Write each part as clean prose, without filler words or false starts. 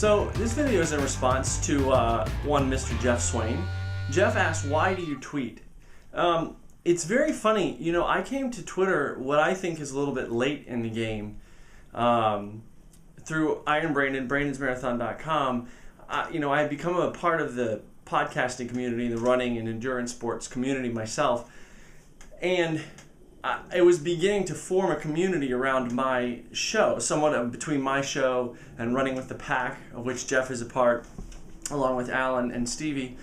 So this video is in response to one Mr. Jeff Swain. Jeff asked, why do you tweet? It's very funny. You know, I came to Twitter what I think is a little bit late in the game through Iron Brandon, brandonsmarathon.com. I had become a part of the podcasting community, the running and endurance sports community myself. And I was beginning to form a community around my show, somewhat between my show and Running with the Pack, of which Jeff is a part, along with Alan and Stevie.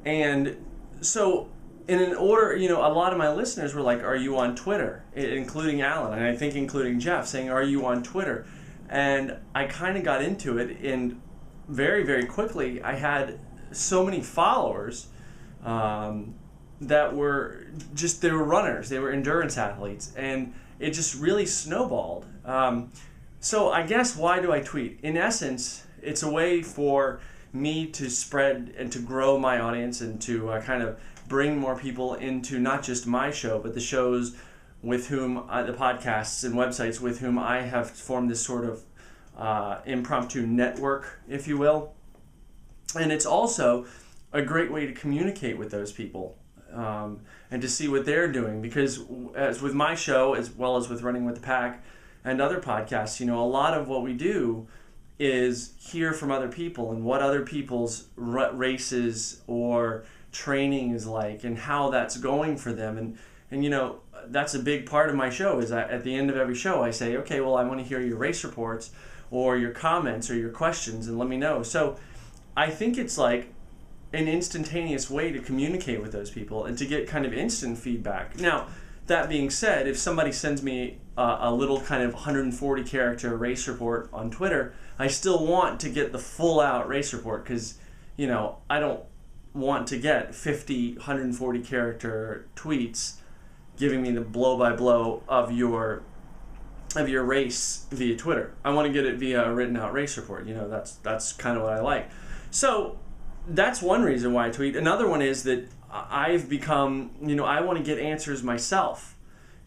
And so in an order, a lot of my listeners were like, are you on Twitter? Including Alan, and I think including Jeff, saying, are you on Twitter? And I kind of got into it, and very, very quickly, I had so many followers that were they were runners, they were endurance athletes, and it just really snowballed. So I guess, why do I tweet? In essence, it's a way for me to spread and to grow my audience and to kind of bring more people into not just my show, but the shows with whom, the podcasts and websites with whom I have formed this sort of impromptu network, if you will. And it's also a great way to communicate with those people. And to see what they're doing, because as with my show, as well as with Running with the Pack and other podcasts, a lot of what we do is hear from other people and what other people's races or training is like and how that's going for them. And that's a big part of my show, is that at the end of every show I say, okay, well, I want to hear your race reports or your comments or your questions, and let me know. So I think it's like an instantaneous way to communicate with those people and to get kind of instant feedback. Now, that being said, if somebody sends me a little kind of 140 character race report on Twitter, I still want to get the full out race report, because I don't want to get 50 140 character tweets giving me the blow by blow of your race via Twitter. I want to get it via a written out race report. That's kind of what I like. So that's one reason why I tweet. Another one is that I've become, I want to get answers myself.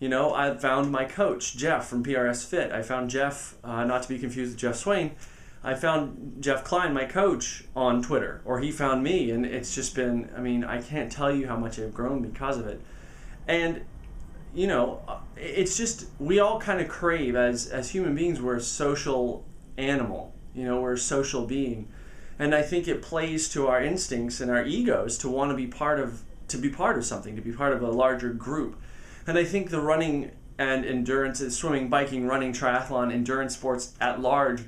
I found my coach, Jeff, from PRS Fit. I found Jeff, not to be confused with Jeff Swain, I found Jeff Klein, my coach, on Twitter, or he found me, and it's just been, I can't tell you how much I've grown because of it. And, it's just, we all kind of crave, as human beings, we're a social animal, we're a social being. And I think it plays to our instincts and our egos to want to be part of something, to be part of a larger group. And I think the running and endurance, swimming, biking, running, triathlon, endurance sports at large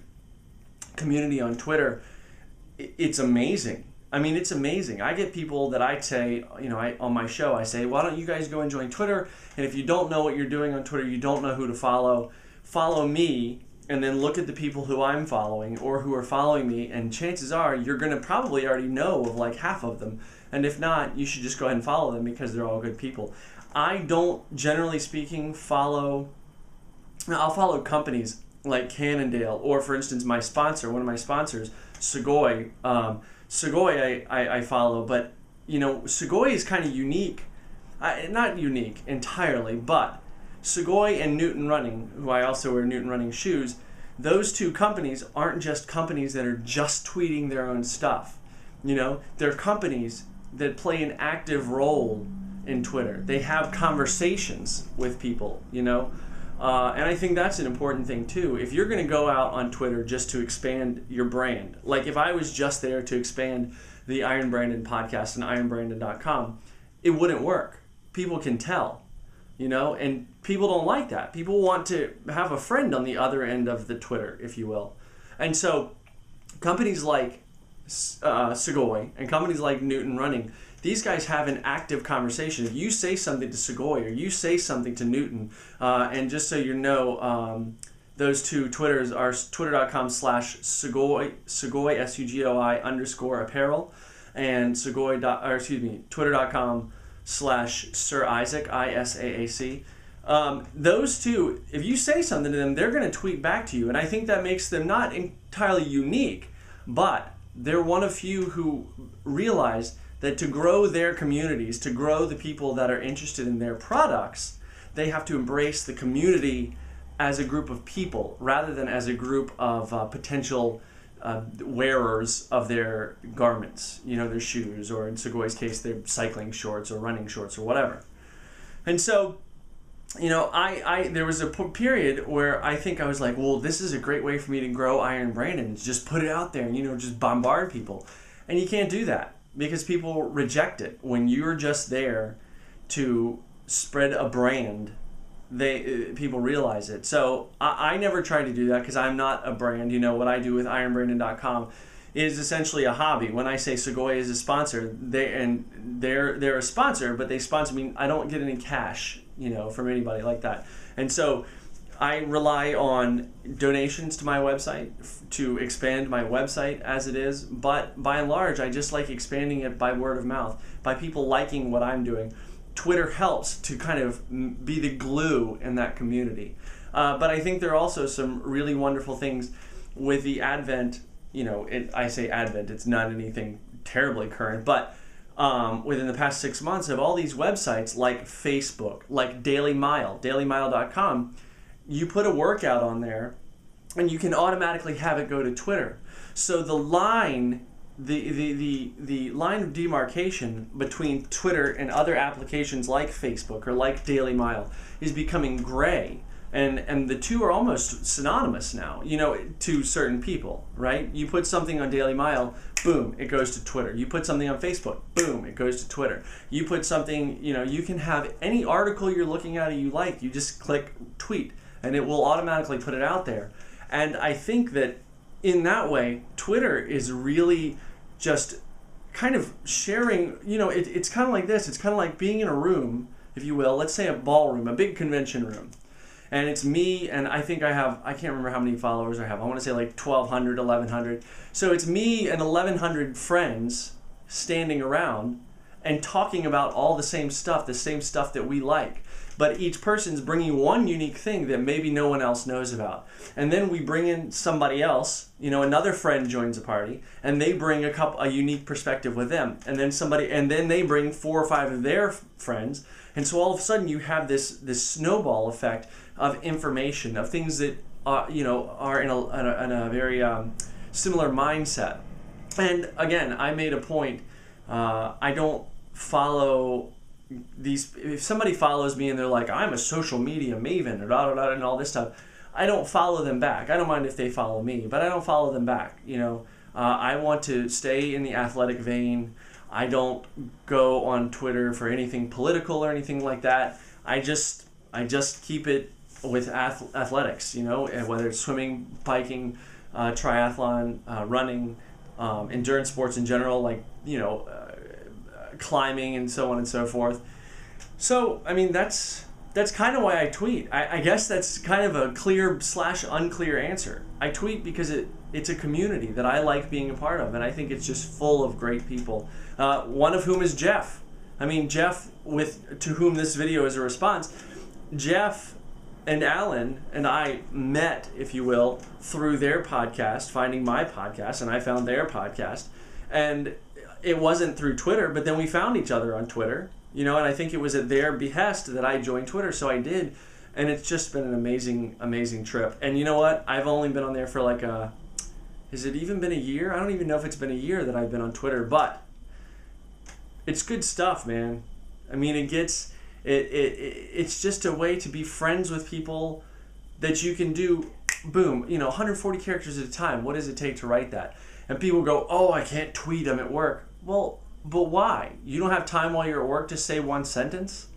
community on Twitter, it's amazing. It's amazing. I get people that I say, on my show, I say, why don't you guys go and join Twitter? And if you don't know what you're doing on Twitter, you don't know who to follow me, and then look at the people who I'm following or who are following me, and chances are you're going to probably already know of like half of them. And if not, you should just go ahead and follow them, because they're all good people. I don't, generally speaking, I'll follow companies like Cannondale, or for instance, one of my sponsors, Sugoi. Sugoi I follow, but Sugoi is kind of unique. Not unique entirely, but Sugoi and Newton Running, who I also wear Newton Running shoes, those two companies aren't just companies that are just tweeting their own stuff. They're companies that play an active role in Twitter. They have conversations with people, and I think that's an important thing too. If you're going to go out on Twitter just to expand your brand, like if I was just there to expand the Iron Brandon podcast and ironbrandon.com, it wouldn't work. People can tell. And people don't like that. People want to have a friend on the other end of the Twitter, if you will. And so companies like Sugoi and companies like Newton Running, these guys have an active conversation. If you say something to Sugoi or you say something to Newton, and just so you know, those two Twitters are twitter.com/Sugoi, Sugoi _apparel, and twitter.com/Sir Isaac, ISAAC. Those two, if you say something to them, they're going to tweet back to you. And I think that makes them not entirely unique, but they're one of few who realize that to grow their communities, to grow the people that are interested in their products, they have to embrace the community as a group of people rather than as a group of potential wearers of their garments, their shoes, or in Segoy's case, their cycling shorts or running shorts or whatever. And so, there was a period where I think I was like, well, this is a great way for me to grow Iron Brandon. Just put it out there and, just bombard people. And you can't do that because people reject it. When you're just there to spread a brand, people realize it. So I never tried to do that because I'm not a brand. What I do with IronBrandon.com is essentially a hobby. When I say Segoy is a sponsor, they're a sponsor, but they sponsor me. I don't get any cash, from anybody like that. And so I rely on donations to my website to expand my website as it is. But by and large, I just like expanding it by word of mouth, by people liking what I'm doing. Twitter helps to kind of be the glue in that community. But I think there are also some really wonderful things with the advent. I say advent, it's not anything terribly current, but within the past 6 months of all these websites like Facebook, like Daily Mile, dailymile.com, you put a workout on there and you can automatically have it go to Twitter. So the line, the line of demarcation between Twitter and other applications like Facebook or like Daily Mile is becoming gray. And the two are almost synonymous now, to certain people, right? You put something on Daily Mile, boom, it goes to Twitter. You put something on Facebook, boom, it goes to Twitter. You put something, you can have any article you're looking at or you like, you just click tweet, and it will automatically put it out there. And I think that in that way, Twitter is really just kind of sharing, it's kind of like this. It's kind of like being in a room, if you will, let's say a ballroom, a big convention room. And it's me, and I think I can't remember how many followers I have. I want to say like 1,200, 1,100. So it's me and 1,100 friends standing around and talking about all the same stuff that we like. But each person's bringing one unique thing that maybe no one else knows about. And then we bring in somebody else, another friend joins the party, and they bring a unique perspective with them. And then they bring 4 or 5 of their friends. And so all of a sudden you have this snowball effect of information, of things that are in a very similar mindset. And again, I made a point. I don't follow these. If somebody follows me and they're like, I'm a social media maven and all this stuff, I don't follow them back. I don't mind if they follow me, but I don't follow them back. I want to stay in the athletic vein. I don't go on Twitter for anything political or anything like that. I just keep it with athletics, whether it's swimming, biking, triathlon, running, endurance sports in general, like, climbing and so on and so forth. So, I mean, that's kind of why I tweet. I guess that's kind of a clear/unclear answer. I tweet because it's a community that I like being a part of, and I think it's just full of great people. One of whom is Jeff. I mean, Jeff, to whom this video is a response. Jeff and Alan and I met, if you will, through their podcast, finding my podcast, and I found their podcast. And it wasn't through Twitter, but then we found each other on Twitter, and I think it was at their behest that I joined Twitter, so I did. And it's just been an amazing, amazing trip. And you know what? I've only been on there for has it even been a year? I don't even know if it's been a year that I've been on Twitter, but it's good stuff, man. I mean, it's just a way to be friends with people that you can do, boom, 140 characters at a time. What does it take to write that? And people go, oh, I can't tweet, I'm at work. Well, but why? You don't have time while you're at work to say one sentence?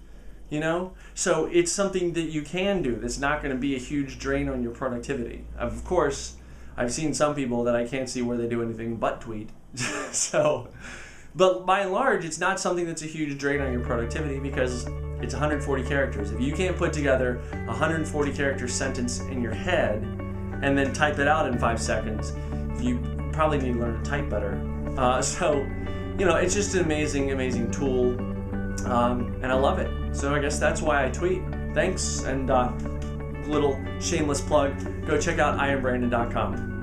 So it's something that you can do that's not going to be a huge drain on your productivity. Of course, I've seen some people that I can't see where they do anything but tweet. But by and large, it's not something that's a huge drain on your productivity because it's 140 characters. If you can't put together a 140 character sentence in your head and then type it out in 5 seconds, you probably need to learn to type better. It's just an amazing, amazing tool, and I love it. So I guess that's why I tweet. Thanks, and little shameless plug, go check out IronBrandon.com.